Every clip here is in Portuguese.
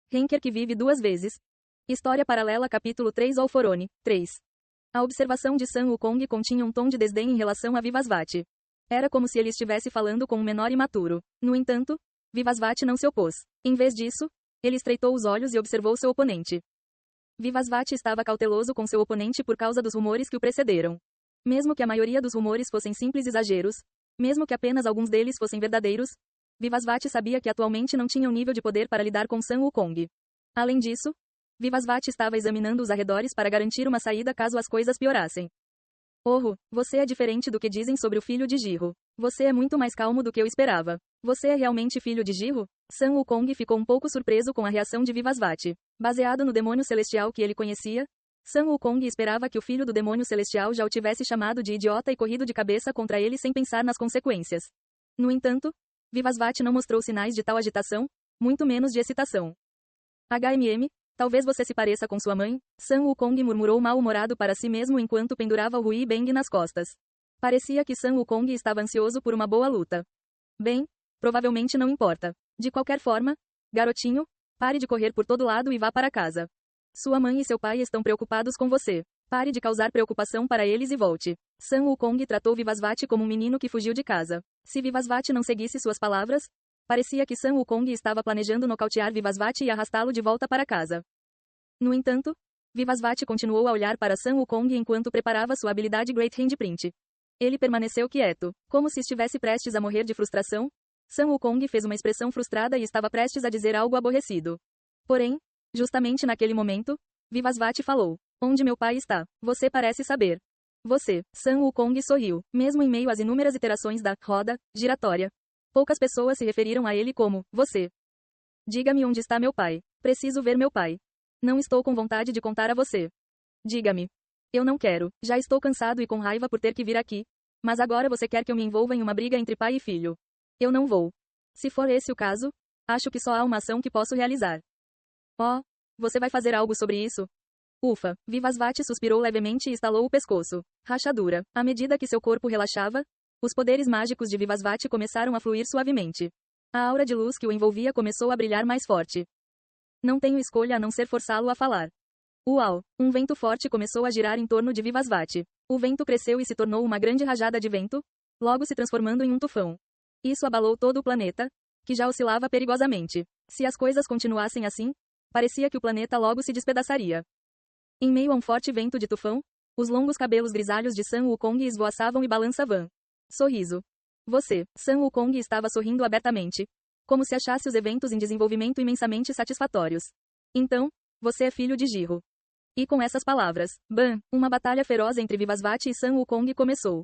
Henker que vive duas vezes. História paralela capítulo 3 Alforone, 3. A observação de Sun Wukong continha um tom de desdém em relação a Vivasvati. Era como se ele estivesse falando com um menor imaturo. No entanto, Vivasvati não se opôs. Em vez disso, ele estreitou os olhos e observou seu oponente. Vivasvati estava cauteloso com seu oponente por causa dos rumores que o precederam. Mesmo que a maioria dos rumores fossem simples exageros, mesmo que apenas alguns deles fossem verdadeiros, Vivasvati sabia que atualmente não tinha o nível de poder para lidar com Sun Wukong. Além disso, Vivasvati estava examinando os arredores para garantir uma saída caso as coisas piorassem. Oh, você é diferente do que dizem sobre o filho de Jirro. Você é muito mais calmo do que eu esperava. Você é realmente filho de Jirro? Sun Wukong ficou um pouco surpreso com a reação de Vivasvati. Baseado no demônio celestial que ele conhecia, Sun Wukong esperava que o filho do demônio celestial já o tivesse chamado de idiota e corrido de cabeça contra ele sem pensar nas consequências. No entanto, Vivasvati não mostrou sinais de tal agitação, muito menos de excitação. Talvez você se pareça com sua mãe, Sun Wukong murmurou mal-humorado para si mesmo enquanto pendurava o Hui Beng nas costas. Parecia que Sun Wukong estava ansioso por uma boa luta. Bem, provavelmente não importa. De qualquer forma, garotinho, pare de correr por todo lado e vá para casa. Sua mãe e seu pai estão preocupados com você. Pare de causar preocupação para eles e volte. Sun Wukong tratou Vivasvati como um menino que fugiu de casa. Se Vivasvati não seguisse suas palavras, parecia que Sun Wukong estava planejando nocautear Vivasvati e arrastá-lo de volta para casa. No entanto, Vivasvati continuou a olhar para Sun Wukong enquanto preparava sua habilidade Great Handprint. Ele permaneceu quieto, como se estivesse prestes a morrer de frustração. Sun Wukong fez uma expressão frustrada e estava prestes a dizer algo aborrecido. Porém, justamente naquele momento, Vivasvati falou: "Onde meu pai está? Você parece saber." Você, Sun Wukong sorriu, mesmo em meio às inúmeras iterações da roda giratória. Poucas pessoas se referiram a ele como você. Diga-me onde está meu pai. Preciso ver meu pai. Não estou com vontade de contar a você. Diga-me. Eu não quero. Já estou cansado e com raiva por ter que vir aqui. Mas agora você quer que eu me envolva em uma briga entre pai e filho. Eu não vou. Se for esse o caso, acho que só há uma ação que posso realizar. Oh, você vai fazer algo sobre isso? Ufa, Vivasvati suspirou levemente e estalou o pescoço. Rachadura. À medida que seu corpo relaxava, os poderes mágicos de Vivasvati começaram a fluir suavemente. A aura de luz que o envolvia começou a brilhar mais forte. Não tenho escolha a não ser forçá-lo a falar. Uau! Um vento forte começou a girar em torno de Vivasvati. O vento cresceu e se tornou uma grande rajada de vento, logo se transformando em um tufão. Isso abalou todo o planeta, que já oscilava perigosamente. Se as coisas continuassem assim, parecia que o planeta logo se despedaçaria. Em meio a um forte vento de tufão, os longos cabelos grisalhos de Sun Wukong esvoaçavam e balançavam. Sorriso. Você, Sun Wukong estava sorrindo abertamente, como se achasse os eventos em desenvolvimento imensamente satisfatórios. Então, você é filho de Jirro. E com essas palavras, bam, uma batalha feroz entre Vivasvati e Sun Wukong começou.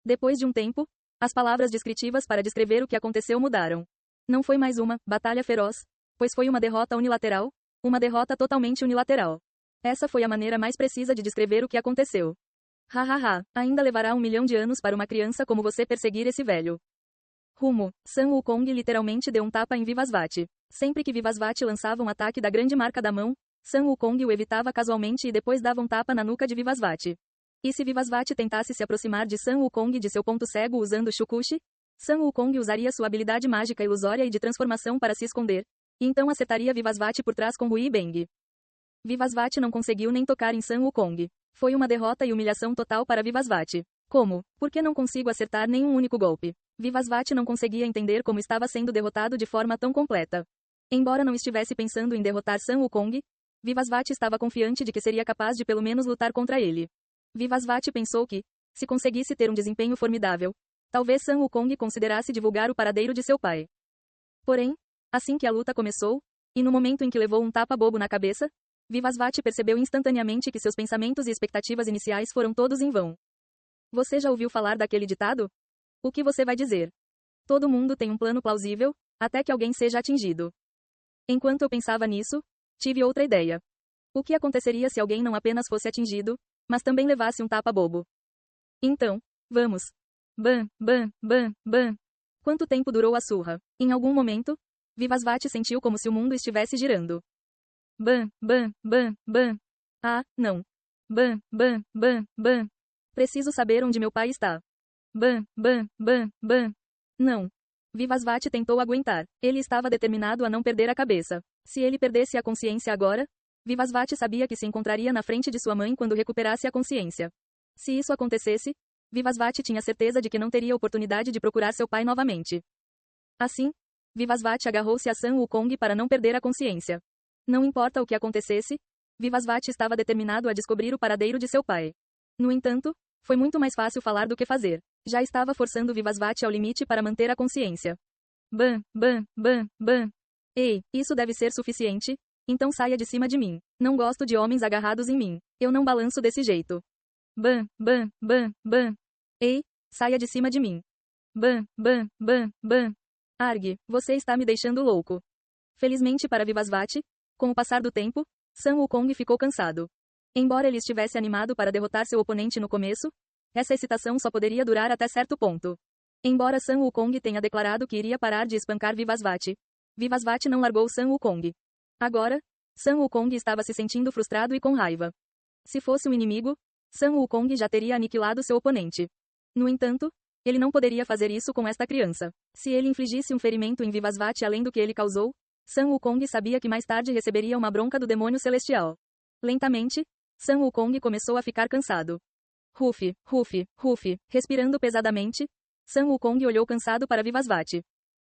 Depois de um tempo, as palavras descritivas para descrever o que aconteceu mudaram. Não foi mais uma batalha feroz, pois foi uma derrota unilateral, uma derrota totalmente unilateral. Essa foi a maneira mais precisa de descrever o que aconteceu. Hahaha, ainda levará 1 milhão de anos para uma criança como você perseguir esse velho. Rumo, Sun Wukong literalmente deu um tapa em Vivasvati. Sempre que Vivasvati lançava um ataque da grande marca da mão, Sun Wukong o evitava casualmente e depois dava um tapa na nuca de Vivasvati. E se Vivasvati tentasse se aproximar de Sun Wukong de seu ponto cego usando Shukushi, Sun Wukong usaria sua habilidade mágica ilusória e de transformação para se esconder, e então acertaria Vivasvati por trás com Hui Beng. Vivasvati não conseguiu nem tocar em Sun Wukong. Foi uma derrota e humilhação total para Vivasvati. Como? Por que não consigo acertar nenhum único golpe? Vivasvati não conseguia entender como estava sendo derrotado de forma tão completa. Embora não estivesse pensando em derrotar Sun Wukong, Vivasvati estava confiante de que seria capaz de pelo menos lutar contra ele. Vivasvati pensou que, se conseguisse ter um desempenho formidável, talvez Sun Wukong considerasse divulgar o paradeiro de seu pai. Porém, assim que a luta começou, e no momento em que levou um tapa bobo na cabeça, Vivasvati percebeu instantaneamente que seus pensamentos e expectativas iniciais foram todos em vão. Você já ouviu falar daquele ditado? O que você vai dizer? Todo mundo tem um plano plausível, até que alguém seja atingido. Enquanto eu pensava nisso, tive outra ideia. O que aconteceria se alguém não apenas fosse atingido, mas também levasse um tapa bobo? Então, vamos. Bam, bam, bam, bam. Quanto tempo durou a surra? Em algum momento, Vivasvati sentiu como se o mundo estivesse girando. Bam, bam, bam, bam. Ah, não. Bam, bam, bam, bam. Preciso saber onde meu pai está. Bam, bam, bam, bam. Não. Vivasvati tentou aguentar. Ele estava determinado a não perder a cabeça. Se ele perdesse a consciência agora, Vivasvati sabia que se encontraria na frente de sua mãe quando recuperasse a consciência. Se isso acontecesse, Vivasvati tinha certeza de que não teria oportunidade de procurar seu pai novamente. Assim, Vivasvati agarrou-se a Sun Wukong para não perder a consciência. Não importa o que acontecesse, Vivasvati estava determinado a descobrir o paradeiro de seu pai. No entanto, foi muito mais fácil falar do que fazer. Já estava forçando Vivasvati ao limite para manter a consciência. Ban, ban, ban, ban. Ei, isso deve ser suficiente? Então saia de cima de mim. Não gosto de homens agarrados em mim. Eu não balanço desse jeito. Ban, ban, ban, ban. Ei, saia de cima de mim. Ban, ban, ban, ban. Arg, você está me deixando louco. Felizmente para Vivasvati, com o passar do tempo, Sun Wukong ficou cansado. Embora ele estivesse animado para derrotar seu oponente no começo, essa excitação só poderia durar até certo ponto. Embora Sun Wukong tenha declarado que iria parar de espancar Vivasvati, Vivasvati não largou Sun Wukong. Agora, Sun Wukong estava se sentindo frustrado e com raiva. Se fosse um inimigo, Sun Wukong já teria aniquilado seu oponente. No entanto, ele não poderia fazer isso com esta criança. Se ele infligisse um ferimento em Vivasvati além do que ele causou, Sun Wukong sabia que mais tarde receberia uma bronca do demônio celestial. Lentamente, Sun Wukong começou a ficar cansado. Rufi, rufi, rufi, respirando pesadamente, Sun Wukong olhou cansado para Vivasvati.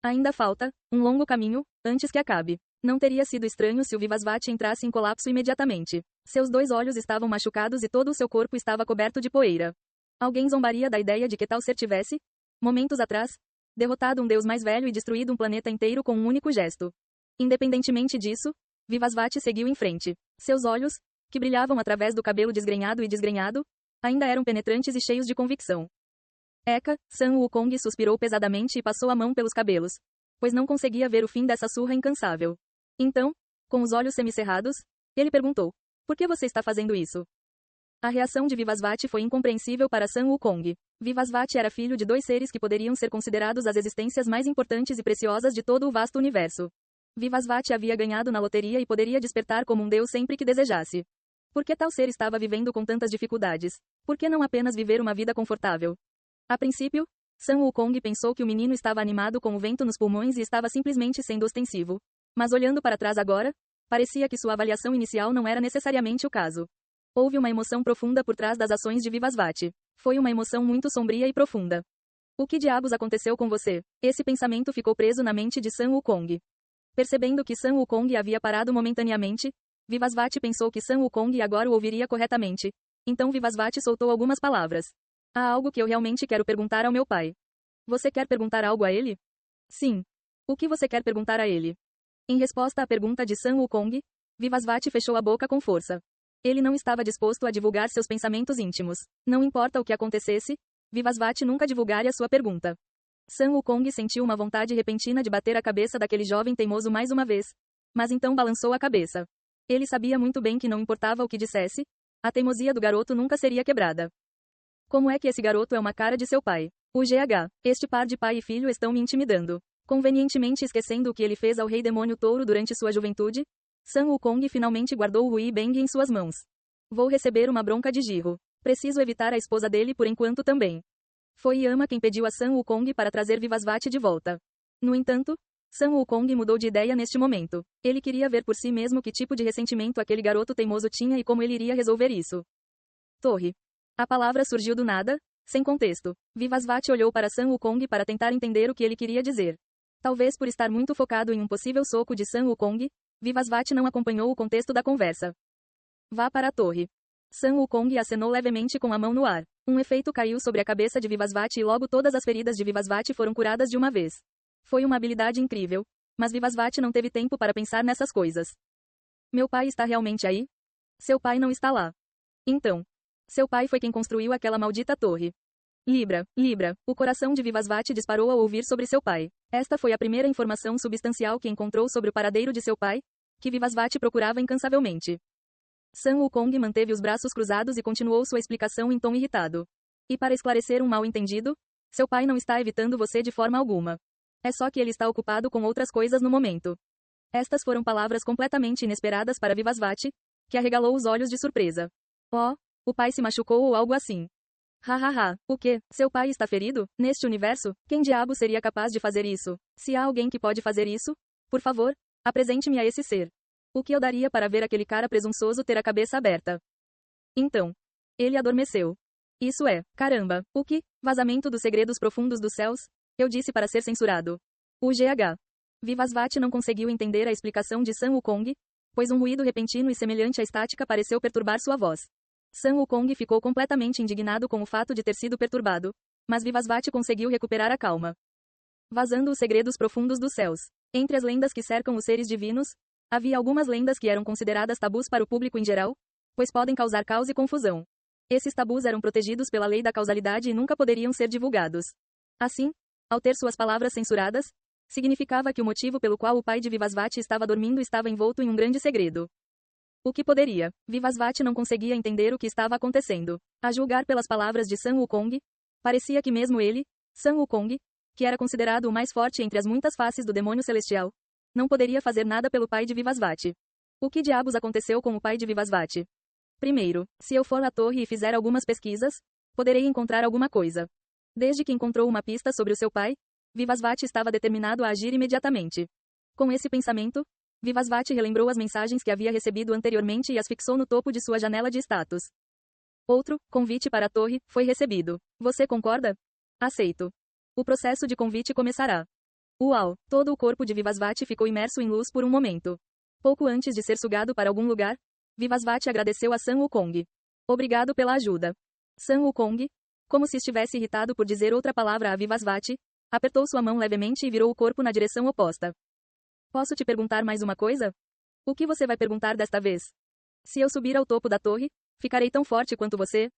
Ainda falta um longo caminho antes que acabe. Não teria sido estranho se o Vivasvati entrasse em colapso imediatamente. Seus 2 olhos estavam machucados e todo o seu corpo estava coberto de poeira. Alguém zombaria da ideia de que tal ser tivesse, momentos atrás, derrotado um deus mais velho e destruído um planeta inteiro com um único gesto. Independentemente disso, Vivasvati seguiu em frente. Seus olhos, que brilhavam através do cabelo desgrenhado e desgrenhado, ainda eram penetrantes e cheios de convicção. Eka, Sun Wukong suspirou pesadamente e passou a mão pelos cabelos, pois não conseguia ver o fim dessa surra incansável. Então, com os olhos semicerrados, ele perguntou: por que você está fazendo isso? A reação de Vivasvati foi incompreensível para Sun Wukong. Vivasvati era filho de 2 seres que poderiam ser considerados as existências mais importantes e preciosas de todo o vasto universo. Vivasvati havia ganhado na loteria e poderia despertar como um deus sempre que desejasse. Por que tal ser estava vivendo com tantas dificuldades? Por que não apenas viver uma vida confortável? A princípio, Sun Wukong pensou que o menino estava animado com o vento nos pulmões e estava simplesmente sendo ostensivo. Mas olhando para trás agora, parecia que sua avaliação inicial não era necessariamente o caso. Houve uma emoção profunda por trás das ações de Vivasvati. Foi uma emoção muito sombria e profunda. O que diabos aconteceu com você? Esse pensamento ficou preso na mente de Sun Wukong. Percebendo que Sun Wukong havia parado momentaneamente, Vivasvati pensou que Sun Wukong agora o ouviria corretamente. Então Vivasvati soltou algumas palavras. Há algo que eu realmente quero perguntar ao meu pai. Você quer perguntar algo a ele? Sim. O que você quer perguntar a ele? Em resposta à pergunta de Sun Wukong, Vivasvati fechou a boca com força. Ele não estava disposto a divulgar seus pensamentos íntimos. Não importa o que acontecesse, Vivasvati nunca divulgaria sua pergunta. Sun Wukong sentiu uma vontade repentina de bater a cabeça daquele jovem teimoso mais uma vez. Mas então balançou a cabeça. Ele sabia muito bem que não importava o que dissesse, a teimosia do garoto nunca seria quebrada. Como é que esse garoto é uma cara de seu pai? O GH. Este par de pai e filho estão me intimidando. Convenientemente esquecendo o que ele fez ao rei demônio touro durante sua juventude, Sun Wukong finalmente guardou o Hui Beng em suas mãos. Vou receber uma bronca de Jirro. Preciso evitar a esposa dele por enquanto também. Foi Yama quem pediu a Sun Wukong para trazer Vivasvati de volta. No entanto, Sun Wukong mudou de ideia neste momento. Ele queria ver por si mesmo que tipo de ressentimento aquele garoto teimoso tinha e como ele iria resolver isso. Torre. A palavra surgiu do nada, sem contexto. Vivasvati olhou para Sun Wukong para tentar entender o que ele queria dizer. Talvez por estar muito focado em um possível soco de Sun Wukong, Vivasvati não acompanhou o contexto da conversa. Vá para a torre. Sun Wukong acenou levemente com a mão no ar. Um efeito caiu sobre a cabeça de Vivasvati e logo todas as feridas de Vivasvati foram curadas de uma vez. Foi uma habilidade incrível, mas Vivasvati não teve tempo para pensar nessas coisas. Meu pai está realmente aí? Seu pai não está lá. Então, seu pai foi quem construiu aquela maldita torre. Libra, Libra, o coração de Vivasvati disparou ao ouvir sobre seu pai. Esta foi a primeira informação substancial que encontrou sobre o paradeiro de seu pai, que Vivasvati procurava incansavelmente. Sun Wukong manteve os braços cruzados e continuou sua explicação em tom irritado. E para esclarecer um mal-entendido, seu pai não está evitando você de forma alguma. É só que ele está ocupado com outras coisas no momento. Estas foram palavras completamente inesperadas para Vivasvati, que arregalou os olhos de surpresa. Oh, o pai se machucou ou algo assim. Hahaha, o quê? Seu pai está ferido? Neste universo, quem diabo seria capaz de fazer isso? Se há alguém que pode fazer isso, por favor, apresente-me a esse ser. O que eu daria para ver aquele cara presunçoso ter a cabeça aberta? Então, ele adormeceu. Isso é, caramba, o que? Vazamento dos segredos profundos dos céus? Eu disse para ser censurado. O GH. Vivasvati não conseguiu entender a explicação de Sun Wukong, pois um ruído repentino e semelhante à estática pareceu perturbar sua voz. Sun Wukong ficou completamente indignado com o fato de ter sido perturbado, mas Vivasvati conseguiu recuperar a calma. Vazando os segredos profundos dos céus. Entre as lendas que cercam os seres divinos, havia algumas lendas que eram consideradas tabus para o público em geral, pois podem causar caos e confusão. Esses tabus eram protegidos pela lei da causalidade e nunca poderiam ser divulgados. Assim, ao ter suas palavras censuradas, significava que o motivo pelo qual o pai de Vivasvati estava dormindo estava envolto em um grande segredo. O que poderia? Vivasvati não conseguia entender o que estava acontecendo. A julgar pelas palavras de Sun Wukong, parecia que mesmo ele, Sun Wukong, que era considerado o mais forte entre as muitas faces do demônio celestial, não poderia fazer nada pelo pai de Vivasvati. O que diabos aconteceu com o pai de Vivasvati? Primeiro, se eu for à torre e fizer algumas pesquisas, poderei encontrar alguma coisa. Desde que encontrou uma pista sobre o seu pai, Vivasvati estava determinado a agir imediatamente. Com esse pensamento, Vivasvati relembrou as mensagens que havia recebido anteriormente e as fixou no topo de sua janela de status. Outro convite para a torre foi recebido. Você concorda? Aceito. O processo de convite começará. Uau! Todo o corpo de Vivasvati ficou imerso em luz por um momento. Pouco antes de ser sugado para algum lugar, Vivasvati agradeceu a Sun Wukong. Obrigado pela ajuda. Sun Wukong, como se estivesse irritado por dizer outra palavra a Vivasvati, apertou sua mão levemente e virou o corpo na direção oposta. Posso te perguntar mais uma coisa? O que você vai perguntar desta vez? Se eu subir ao topo da torre, ficarei tão forte quanto você?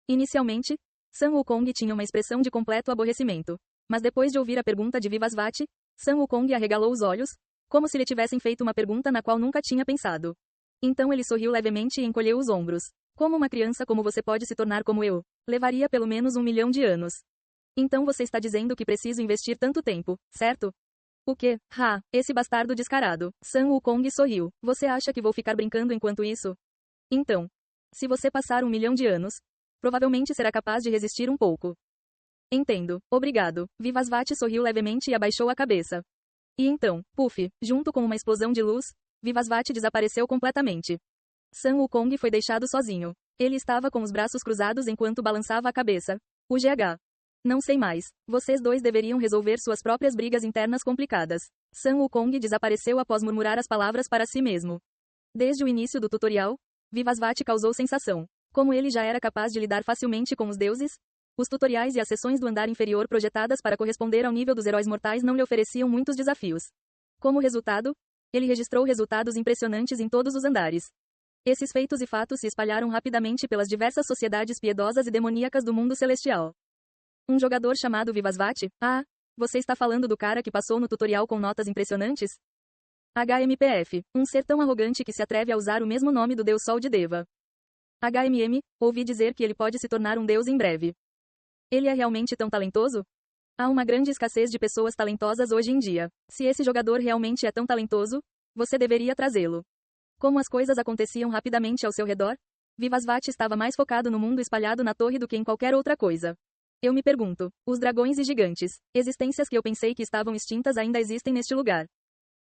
Inicialmente, Sun Wukong tinha uma expressão de completo aborrecimento. Mas depois de ouvir a pergunta de Vivasvati, Sun Wukong arregalou os olhos, como se lhe tivessem feito uma pergunta na qual nunca tinha pensado. Então ele sorriu levemente e encolheu os ombros. Como uma criança como você pode se tornar como eu? Levaria pelo menos 1 milhão de anos. Então você está dizendo que preciso investir tanto tempo, certo? O quê? Esse bastardo descarado. Sun Wukong sorriu. Você acha que vou ficar brincando enquanto isso? Então, se você passar 1 milhão de anos, provavelmente será capaz de resistir um pouco. Entendo. Obrigado. Vivasvati sorriu levemente e abaixou a cabeça. E então, puff, junto com uma explosão de luz, Vivasvati desapareceu completamente. Sun Wukong foi deixado sozinho. Ele estava com os braços cruzados enquanto balançava a cabeça. O GH. Não sei mais. Vocês dois deveriam resolver suas próprias brigas internas complicadas. Sun Wukong desapareceu após murmurar as palavras para si mesmo. Desde o início do tutorial, Vivasvati causou sensação. Como ele já era capaz de lidar facilmente com os deuses, os tutoriais e as sessões do andar inferior projetadas para corresponder ao nível dos heróis mortais não lhe ofereciam muitos desafios. Como resultado, ele registrou resultados impressionantes em todos os andares. Esses feitos e fatos se espalharam rapidamente pelas diversas sociedades piedosas e demoníacas do mundo celestial. Um jogador chamado Vivasvati? Você está falando do cara que passou no tutorial com notas impressionantes? HMPF. Um ser tão arrogante que se atreve a usar o mesmo nome do Deus Sol de Deva. HMM. Ouvi dizer que ele pode se tornar um deus em breve. Ele é realmente tão talentoso? Há uma grande escassez de pessoas talentosas hoje em dia. Se esse jogador realmente é tão talentoso, você deveria trazê-lo. Como as coisas aconteciam rapidamente ao seu redor, Vivasvati estava mais focado no mundo espalhado na torre do que em qualquer outra coisa. Eu me pergunto, os dragões e gigantes, existências que eu pensei que estavam extintas ainda existem neste lugar.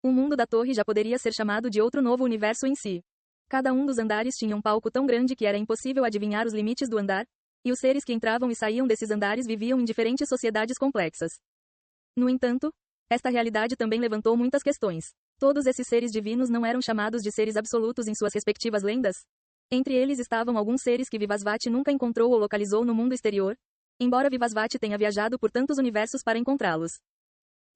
O mundo da torre já poderia ser chamado de outro novo universo em si. Cada um dos andares tinha um palco tão grande que era impossível adivinhar os limites do andar, e os seres que entravam e saíam desses andares viviam em diferentes sociedades complexas. No entanto, esta realidade também levantou muitas questões. Todos esses seres divinos não eram chamados de seres absolutos em suas respectivas lendas? Entre eles estavam alguns seres que Vivasvati nunca encontrou ou localizou no mundo exterior, embora Vivasvati tenha viajado por tantos universos para encontrá-los.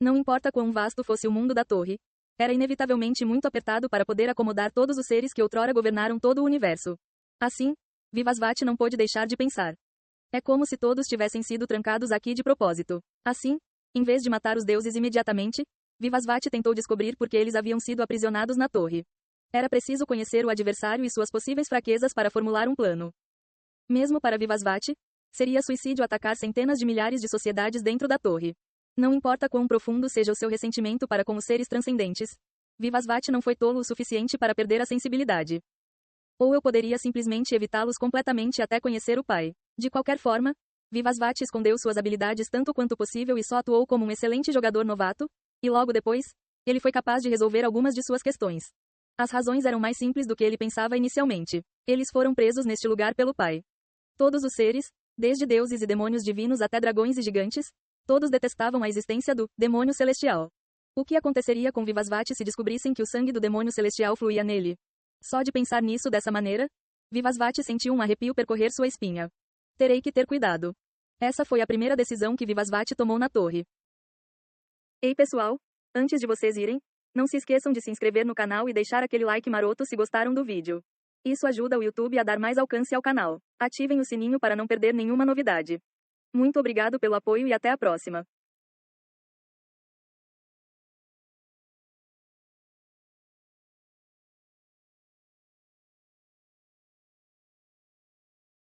Não importa quão vasto fosse o mundo da torre, era inevitavelmente muito apertado para poder acomodar todos os seres que outrora governaram todo o universo. Assim, Vivasvati não pôde deixar de pensar. É como se todos tivessem sido trancados aqui de propósito. Assim, em vez de matar os deuses imediatamente, Vivasvati tentou descobrir por que eles haviam sido aprisionados na torre. Era preciso conhecer o adversário e suas possíveis fraquezas para formular um plano. Mesmo para Vivasvati, seria suicídio atacar centenas de milhares de sociedades dentro da torre. Não importa quão profundo seja o seu ressentimento para com os seres transcendentes, Vivasvati não foi tolo o suficiente para perder a sensibilidade. Ou eu poderia simplesmente evitá-los completamente até conhecer o pai. De qualquer forma, Vivasvat escondeu suas habilidades tanto quanto possível e só atuou como um excelente jogador novato, e logo depois, ele foi capaz de resolver algumas de suas questões. As razões eram mais simples do que ele pensava inicialmente. Eles foram presos neste lugar pelo pai. Todos os seres, desde deuses e demônios divinos até dragões e gigantes, todos detestavam a existência do demônio celestial. O que aconteceria com Vivasvat se descobrissem que o sangue do demônio celestial fluía nele? Só de pensar nisso dessa maneira, Vivasvat sentiu um arrepio percorrer sua espinha. Terei que ter cuidado. Essa foi a primeira decisão que Vivasvat tomou na torre. Ei pessoal, antes de vocês irem, não se esqueçam de se inscrever no canal e deixar aquele like maroto se gostaram do vídeo. Isso ajuda o YouTube a dar mais alcance ao canal. Ativem o sininho para não perder nenhuma novidade. Muito obrigado pelo apoio e até a próxima.